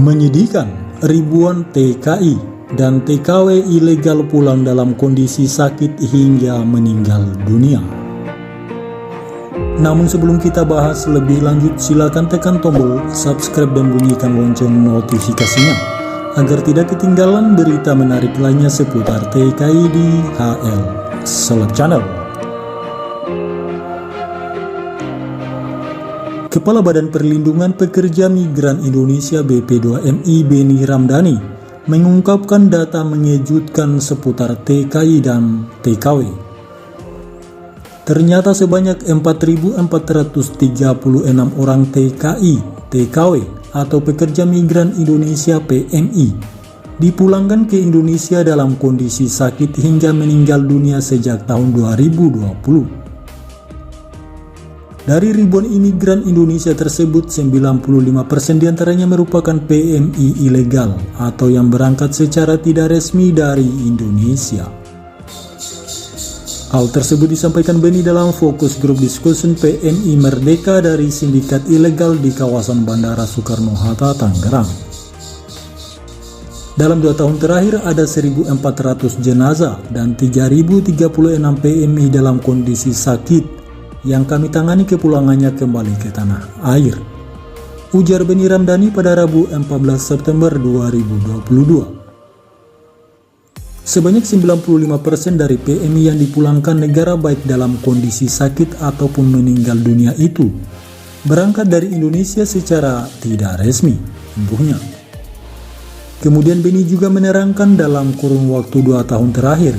Menyedihkan, ribuan TKI dan TKW ilegal pulang dalam kondisi sakit hingga meninggal dunia. Namun sebelum kita bahas lebih lanjut, silakan tekan tombol subscribe dan bunyikan lonceng notifikasinya agar tidak ketinggalan berita menarik lainnya seputar TKI di HL Seleb Channel. Kepala Badan Perlindungan Pekerja Migran Indonesia BP2MI Beni Ramdhani mengungkapkan data mengejutkan seputar TKI dan TKW. Ternyata sebanyak 4.436 orang TKI, TKW atau pekerja migran Indonesia PMI dipulangkan ke Indonesia dalam kondisi sakit hingga meninggal dunia sejak tahun 2020. Dari ribuan imigran Indonesia tersebut, 95% diantaranya merupakan PMI ilegal atau yang berangkat secara tidak resmi dari Indonesia. Hal tersebut disampaikan Beni dalam fokus grup discussion PMI Merdeka dari sindikat ilegal di kawasan Bandara Soekarno-Hatta, Tangerang. Dalam 2 tahun terakhir ada 1.400 jenazah dan 3.036 PMI dalam kondisi sakit yang kami tangani kepulangannya kembali ke tanah air, ujar Beni Ramdhani pada Rabu 14 September 2022. Sebanyak 95% dari PMI yang dipulangkan negara baik dalam kondisi sakit ataupun meninggal dunia itu berangkat dari Indonesia secara tidak resmi, imbuhnya. Kemudian Beni juga menerangkan dalam kurun waktu 2 tahun terakhir,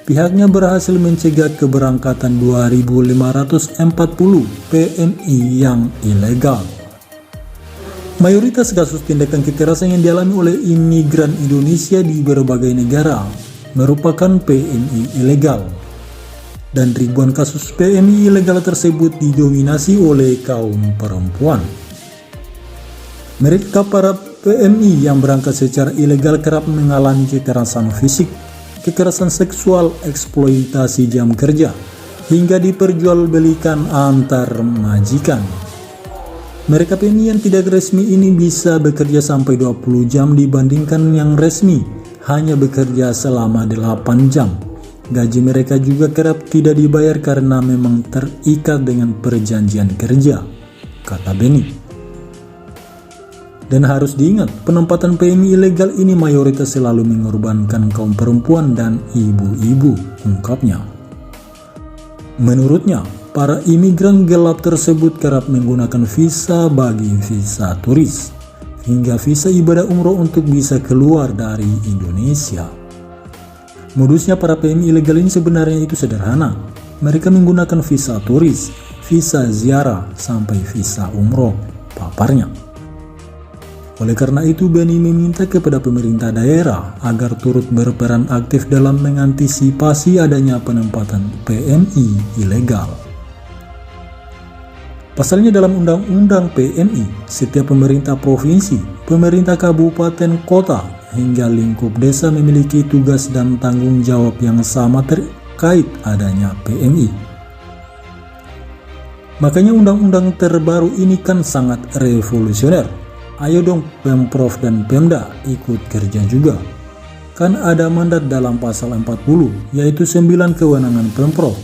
pihaknya berhasil mencegah keberangkatan 2.540 PMI yang ilegal. Mayoritas kasus tindakan kekerasan yang dialami oleh imigran Indonesia di berbagai negara merupakan PMI ilegal. Dan ribuan kasus PMI ilegal tersebut didominasi oleh kaum perempuan. Mereka para PMI yang berangkat secara ilegal kerap mengalami kekerasan fisik, kekerasan seksual, eksploitasi jam kerja, hingga diperjualbelikan antar majikan. Mereka PMI yang tidak resmi ini bisa bekerja sampai 20 jam dibandingkan yang resmi hanya bekerja selama 8 jam. Gaji mereka juga kerap tidak dibayar karena memang terikat dengan perjanjian kerja, kata Beni. Dan harus diingat, penempatan PMI ilegal ini mayoritas selalu mengorbankan kaum perempuan dan ibu-ibu, ungkapnya. Menurutnya, para imigran gelap tersebut kerap menggunakan visa bagi visa turis, hingga visa ibadah umroh untuk bisa keluar dari Indonesia. Modusnya para PMI ilegal ini sebenarnya itu sederhana. Mereka menggunakan visa turis, visa ziarah, sampai visa umroh, paparnya. Oleh karena itu, Beni meminta kepada pemerintah daerah agar turut berperan aktif dalam mengantisipasi adanya penempatan PMI ilegal. Pasalnya dalam Undang-Undang PMI, setiap pemerintah provinsi, pemerintah kabupaten kota, hingga lingkup desa memiliki tugas dan tanggung jawab yang sama terkait adanya PMI. Makanya undang-undang terbaru ini kan sangat revolusioner. Ayo dong Pemprov dan Pemda ikut kerja juga. Kan ada mandat dalam pasal 40, yaitu 9 kewenangan Pemprov.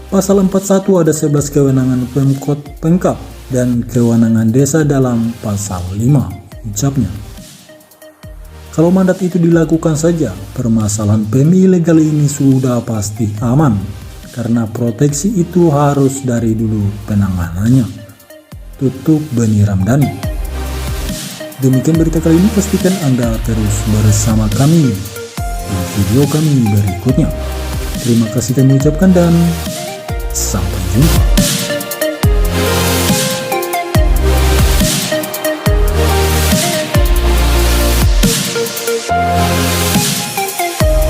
Pasal 41 ada 11 kewenangan Pemkot Pemkap dan kewenangan desa dalam pasal 5, ucapnya. Kalau mandat itu dilakukan saja, permasalahan PMI ilegal ini sudah pasti aman, karena proteksi itu harus dari dulu penanganannya, tutup Beni Ramdhani. Demikian berita kali ini, pastikan Anda terus bersama kami di video kami berikutnya. Terima kasih kami ucapkan dan sampai jumpa.